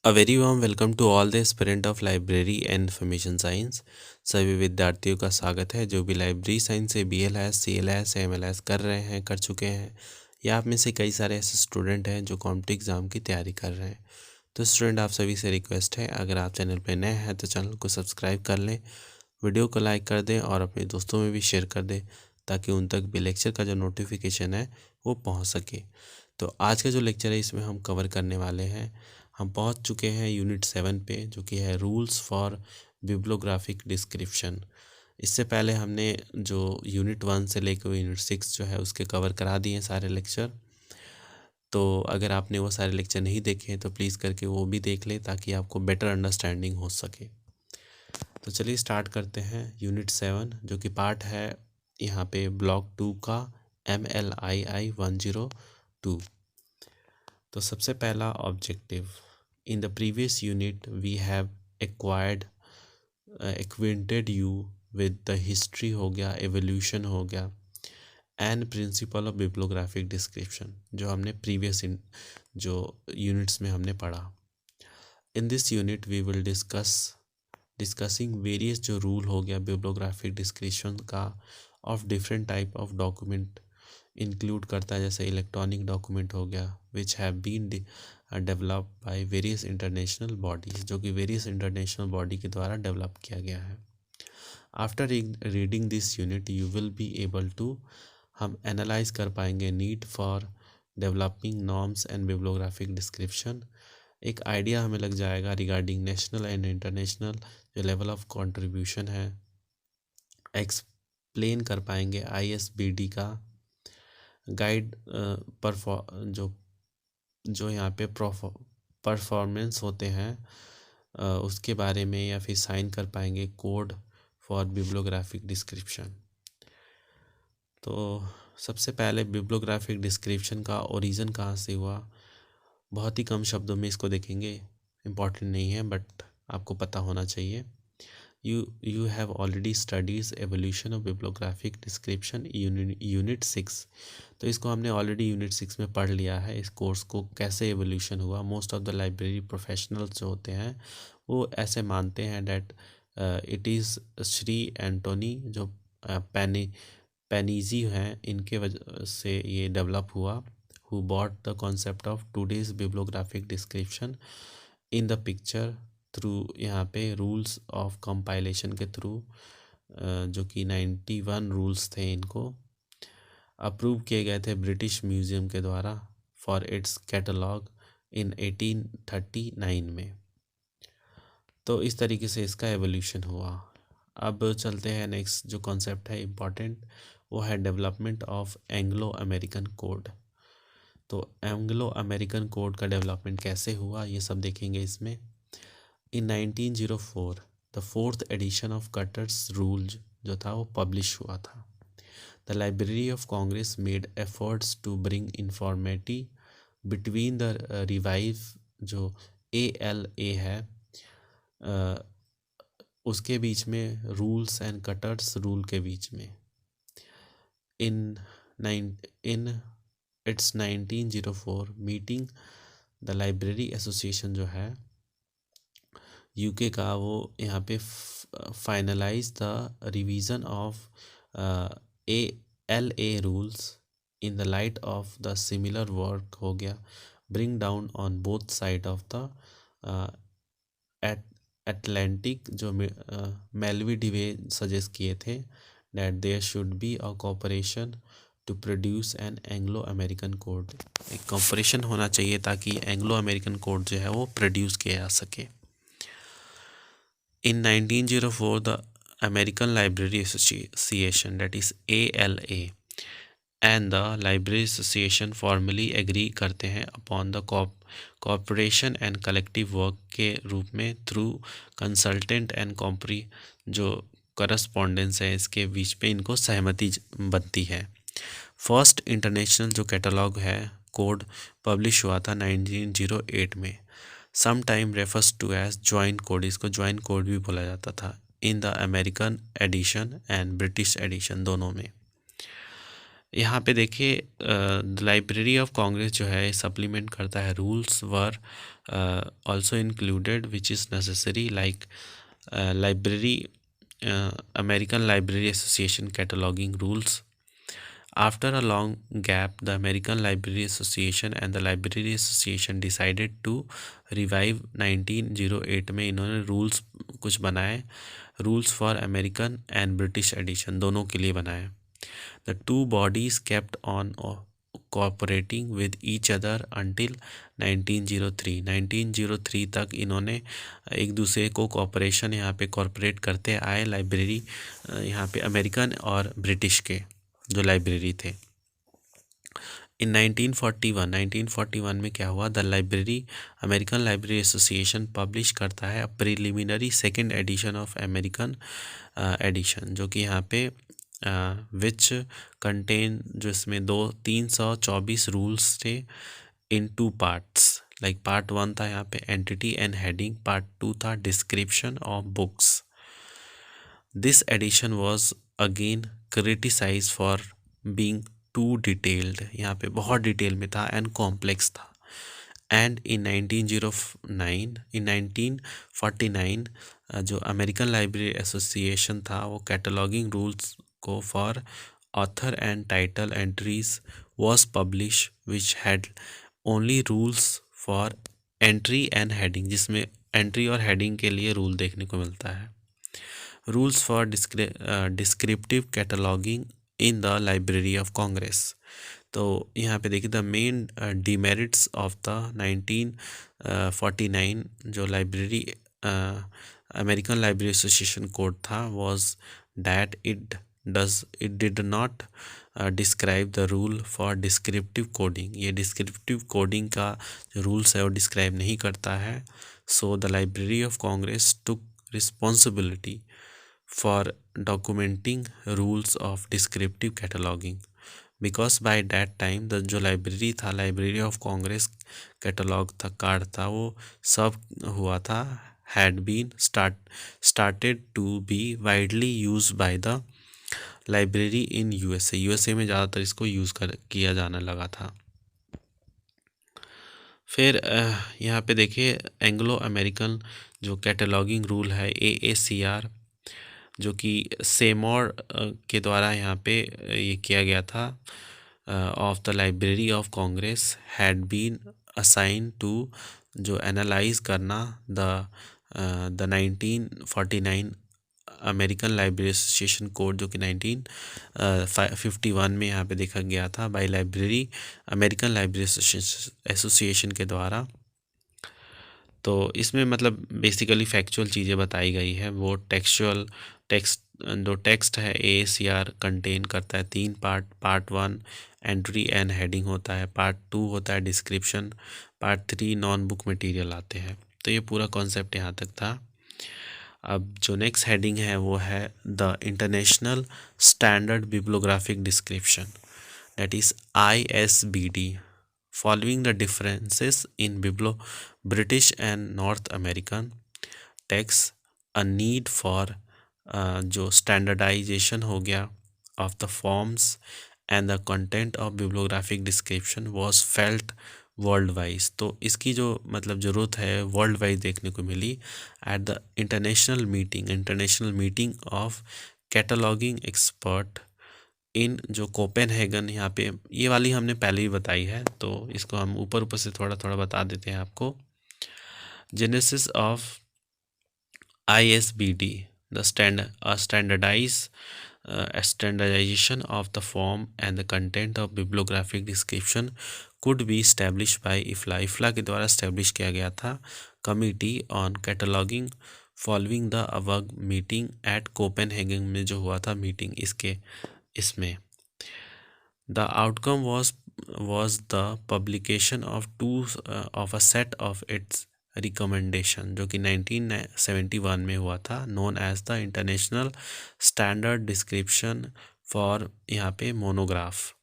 A very warm welcome to all the aspirant of library and information science. सभी विद्यार्थियों का स्वागत है जो भी लाइब्रेरी साइंस से BLS CLS MLS कर रहे हैं, कर चुके हैं, या आप में से कई सारे ऐसे स्टूडेंट हैं जो कॉम्पिटिटिव एग्ज़ाम की तैयारी कर रहे हैं। तो स्टूडेंट, आप सभी से रिक्वेस्ट है, अगर आप चैनल पर नए हैं तो चैनल को सब्सक्राइब कर लें, वीडियो को लाइक कर दें और अपने दोस्तों में भी शेयर कर दें ताकि उन तक भी लेक्चर का जो नोटिफिकेशन है वो पहुंच सके। तो आज का जो लेक्चर है इसमें हम कवर करने वाले हैं, हम पहुंच चुके हैं यूनिट 7 पे, जो कि है रूल्स फॉर बिब्लोग्राफिक डिस्क्रिप्शन। इससे पहले हमने जो यूनिट 1 से लेकर यूनिट 6 जो है उसके कवर करा दिए हैं सारे लेक्चर। तो अगर आपने वो सारे लेक्चर नहीं देखे हैं तो प्लीज़ करके वो भी देख लें ताकि आपको बेटर अंडरस्टैंडिंग हो सके। तो चलिए स्टार्ट करते हैं यूनिट 7, जो कि पार्ट है यहाँ पे ब्लॉक 2 का MLII 102। तो सबसे पहला objective, in the previous unit we have acquainted you with the history हो गया, एवोल्यूशन हो गया, and principle of bibliographic description, जो हमने प्रीवियस जो यूनिट्स में हमने पढ़ा। In this unit we will discussing various जो रूल हो गया बिब्लोग्राफिक डिस्क्रिप्शन का of different type of document include करता है, जैसे इलेक्ट्रॉनिक डॉक्यूमेंट हो गया which have been develop by various international bodies, जो कि वेरियस इंटरनेशनल बॉडी के द्वारा डेवलप किया गया है। After reading this unit you will be able to, हम एनालाइज कर पाएंगे need for developing norms and bibliographic description. एक आइडिया हमें लग जाएगा रिगार्डिंग नेशनल एंड इंटरनेशनल जो लेवल ऑफ कंट्रीब्यूशन है। एक्सप्लेन कर पाएंगे ISBD का गाइड जो यहाँ पे परफॉर्मेंस होते हैं उसके बारे में, या फिर साइन कर पाएंगे कोड फॉर बिब्लोग्राफिक डिस्क्रिप्शन। तो सबसे पहले बिब्लोग्राफिक डिस्क्रिप्शन का ओरिजिन कहाँ से हुआ, बहुत ही कम शब्दों में इसको देखेंगे, इम्पॉर्टेंट नहीं है बट आपको पता होना चाहिए। You have already studied evolution of bibliographic description unit 6। तो इसको हमने ऑलरेडी यूनिट 6 में पढ़ लिया है, इस कोर्स को कैसे एवोल्यूशन हुआ। Most of the library professionals जो होते हैं वो ऐसे मानते हैं that it is Shri Antony जो पेनीजी हैं, इनके वजह से ये डेवलप हुआ, who bought the concept of today's bibliographic description in the picture through, यहाँ पे रूल्स ऑफ कंपाइलेशन के थ्रू, जो कि 91 रूल्स थे, इनको अप्रूव किए गए थे ब्रिटिश म्यूज़ियम के द्वारा फॉर इट्स कैटलॉग इन 1839 में। तो इस तरीके से इसका एवोल्यूशन हुआ। अब चलते हैं नेक्स्ट जो कॉन्सेप्ट है इम्पॉर्टेंट, वो है development of Anglo American code. तो एंग्लो अमेरिकन कोड का डेवलपमेंट कैसे हुआ ये सब देखेंगे इसमें। In 1904 the 4th edition of Cutter's rule जो था वो पब्लिश हुआ था। The library of Congress made efforts to bring uniformity between the revive जो ALA है उसके बीच में, रूल्स एंड कटर्स रूल के बीच में। In its 1904 meeting the library association जो है UK का, वो यहाँ पे finalise the revision of ALA rules in the light of the similar work हो गया, bring down on both side of the Atlantic, जो मेलवी डिवे सजेस्ट किए थे that there should be a cooperation to produce an Anglo American code. एक cooperation होना चाहिए ताकि Anglo American code जो है वो प्रोड्यूस किया जा सके। In 1904, the American Library Association, that is ALA, and the Library Association formally agree करते हैं upon the cooperation and collective work के रूप में through consultant and जो correspondence है इसके बीच पे इनको सहमति बनती है। फर्स्ट इंटरनेशनल जो कैटलॉग है कोड पब्लिश हुआ था 1908 में। Some time refers to as joint code, इसको जॉइंट कोड भी बोला जाता था, in the American edition and British edition दोनों में। यहाँ पे देखिए लाइब्रेरी ऑफ कांग्रेस जो है सप्लीमेंट करता है rules were also included, which is necessary, like library American Library Association cataloging rules. After a long gap, the American Library Association and the Library Association decided to revive 1908 में इन्होंने rules कुछ बनाए, rules for American and British edition दोनों के लिए बनाए. The two bodies kept on cooperating with each other until 1903. 1903 तक इन्होंने एक दूसरे को कॉपरेशन यहाँ पे कॉर्पोरेट करते आए, लाइब्रेरी यहाँ पे अमेरिकन और ब्रिटिश के जो लाइब्रेरी थे. इन 1941 में क्या हुआ, the library American library association publish करता है preliminary second edition of American edition, जो कि यहाँ पे विच कंटेन, जो इसमें 324 रूल्स थे इन 2 पार्ट्स. लाइक पार्ट 1 था यहाँ पे एंटिटी एंड हेडिंग, पार्ट 2 था description of books. This edition was again criticise for being too detailed, यहाँ पे बहुत डिटेल में था एंड कॉम्प्लेक्स था. एंड इन 1949 जो अमेरिकन लाइब्रेरी एसोसिएशन था वो कैटलॉगिंग रूल्स को for author and title entries was published which had only rules for entry and heading, जिसमें एंट्री और हेडिंग के लिए रूल देखने को मिलता है. Rules for descriptive cataloguing in the library of Congress. तो यहाँ पे देखिए the main demerits of the 1949 जो library American library association code था was that it did not describe the rule for descriptive coding. ये डिस्क्रिप्टिव कोडिंग का जो rules है वो डिस्क्राइब नहीं करता है. So the library of Congress took responsibility for documenting rules of descriptive cataloguing, because by that time the जो library था, लाइब्रेरी ऑफ कांग्रेस कैटलॉग था, कार्ड था, वो सब हुआ था, had been started to be widely used by the library in USA में ज़्यादातर इसको यूज़ किया जाने लगा था. फिर यहाँ पे देखिए एंग्लो अमेरिकन जो कैटलॉगिंग रूल है AACR, जो कि सेमोर के द्वारा यहाँ पे ये किया गया था, of the library of Congress had been assign to जो एनालाइज करना the 1949 American library association code, जो कि 1951 में यहाँ पे देखा गया था by library American library association के द्वारा. तो इसमें मतलब बेसिकली फैक्चुअल चीज़ें बताई गई है. वो जो टेक्स्ट है AACR कंटेन करता है 3 part. Part 1 entry and heading होता है, पार्ट 2 होता है description, part 3 non book material आते हैं. तो ये पूरा कॉन्सेप्ट यहाँ तक था. अब जो नेक्स्ट हेडिंग है वो है the international standard bibliographic description, that is ISBD. Following the differences in British and north American text, a need for जो स्टैंडर्डाइजेशन हो गया of the forms and the content of bibliographic description was felt world wise. तो इसकी जो मतलब ज़रूरत है world wise देखने को मिली at the international meeting of cataloguing expert in जो कोपेनहेगन. यहाँ पे ये वाली हमने पहले ही बताई है, तो इसको हम ऊपर से थोड़ा थोड़ा बता देते हैं आपको. Genesis of ISBD, the standardization of the form and the content of bibliographic description could be established by IFLA के द्वारा establish किया गया था. Committee on Cataloging following the above meeting at Copenhagen में जो हुआ था मीटिंग इसमें the outcome was the publication of a set of its recommendation, जो कि 1971 में हुआ था, known as the international standard description for यहाँ पे मोनोग्राफ.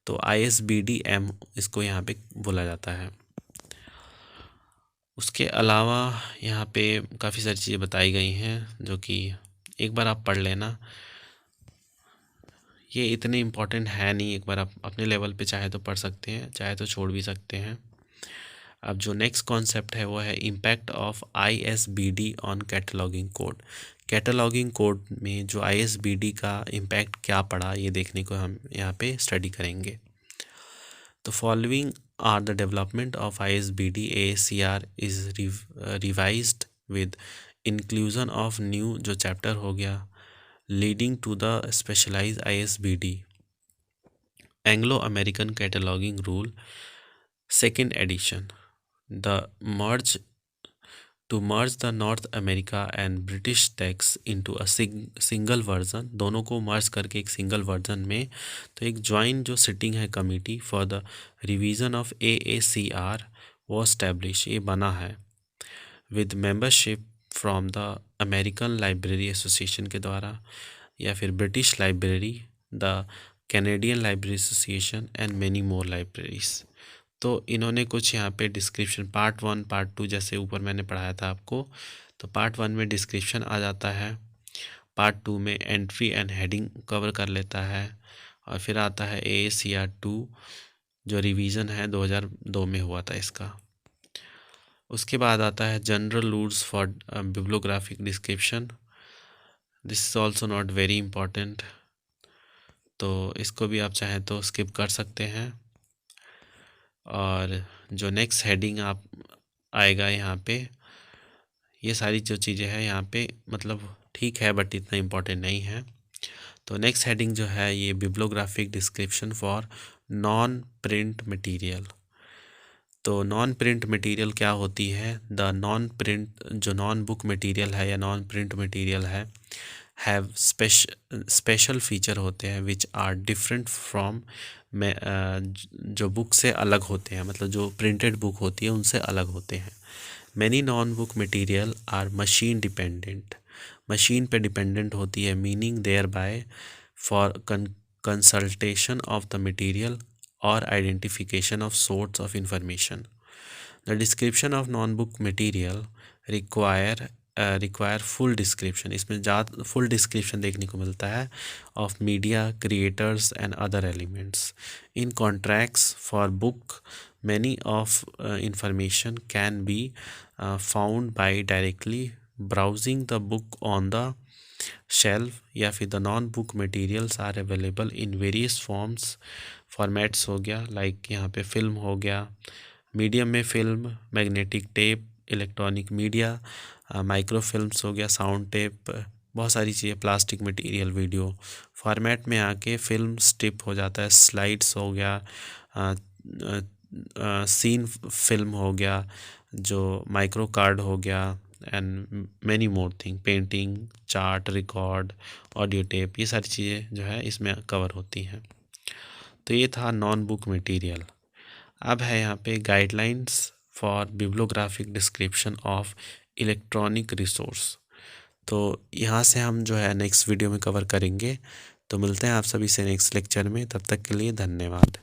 तो ISBD-M इसको यहाँ पे बोला जाता है. उसके अलावा यहाँ पे काफ़ी सारी चीज़ें बताई गई हैं जो कि एक बार आप पढ़ लेना. ये इतने इम्पोर्टेंट है नहीं, एक बार आप अपने लेवल पे चाहे तो पढ़ सकते हैं, चाहे तो छोड़ भी सकते हैं. अब जो नेक्स्ट कॉन्सेप्ट है वो है impact of ISBD on cataloguing code. Cataloguing code में जो ISBD का इम्पैक्ट क्या पड़ा ये देखने को हम यहाँ पे स्टडी करेंगे। तो following are the development of ISBD, AACR is revised with inclusion of new जो चैप्टर हो गया, leading to the specialised ISBD Anglo American cataloguing rule second edition. The merge to merge the North America and British text into a single version, दोनों को मर्ज करके एक single version में, तो एक ज्वाइंट जो सिटिंग है committee for the revision of AACR वो स्टैब्लिश, ये बना है with membership from the American library association के द्वारा, या फिर British library, the Canadian library association and many more libraries. तो इन्होंने कुछ यहाँ पे डिस्क्रिप्शन पार्ट 1 पार्ट 2 जैसे ऊपर मैंने पढ़ाया था आपको, तो पार्ट 1 में डिस्क्रिप्शन आ जाता है, पार्ट 2 में एंट्री एंड हेडिंग कवर कर लेता है, और फिर आता है AACR 2 जो रिवीजन है 2002 में हुआ था इसका। उसके बाद आता है general rules for bibliographic description, this is also not very important, तो इसको भी आप चाहें तो स्किप कर सकते हैं। और जो नेक्स्ट हेडिंग आप आएगा यहाँ पे, ये सारी जो चीज़ें हैं यहाँ पे मतलब ठीक है बट इतना इम्पोर्टेंट नहीं है। तो नेक्स्ट हेडिंग जो है ये bibliographic description for non print material. तो नॉन प्रिंट मटेरियल क्या होती है? द नॉन प्रिंट जो नॉन बुक मटेरियल है या नॉन प्रिंट मटेरियल है हैव स्पेशल फीचर होते हैं विच आर डिफरेंट फ्रॉम में जो बुक से अलग होते हैं, मतलब जो प्रिंटेड बुक होती है उनसे अलग होते हैं। Many non book material are machine dependent, machine पे डिपेंडेंट होती है, meaning thereby for consultation of the material और identification of source of information. The description of non book material require full description, इसमें ज़्यादा full description देखने को मिलता है of media creators and other elements. In contracts for book many of information can be found by directly browsing the book on the shelf, या फिर the non book materials are available in various forms, formats हो गया, like यहाँ पे film हो गया, medium में film, magnetic tape, electronic media, microfilms हो गया, साउंड टेप, बहुत सारी चीज़ें, प्लास्टिक मटेरियल, वीडियो फॉर्मेट में आके फिल्म स्ट्रिप हो जाता है, स्लाइड्स हो गया, सीन फिल्म हो गया, जो माइक्रो कार्ड हो गया, and many more thing, painting, chart, record, audio tape, ये सारी चीज़ें जो है इसमें कवर होती हैं। तो ये था नॉन बुक मटेरियल। अब है यहाँ पे guidelines for bibliographic description of electronic resource. तो यहाँ से हम जो है नेक्स्ट वीडियो में कवर करेंगे। तो मिलते हैं आप सभी से नेक्स्ट लेक्चर में, तब तक के लिए धन्यवाद।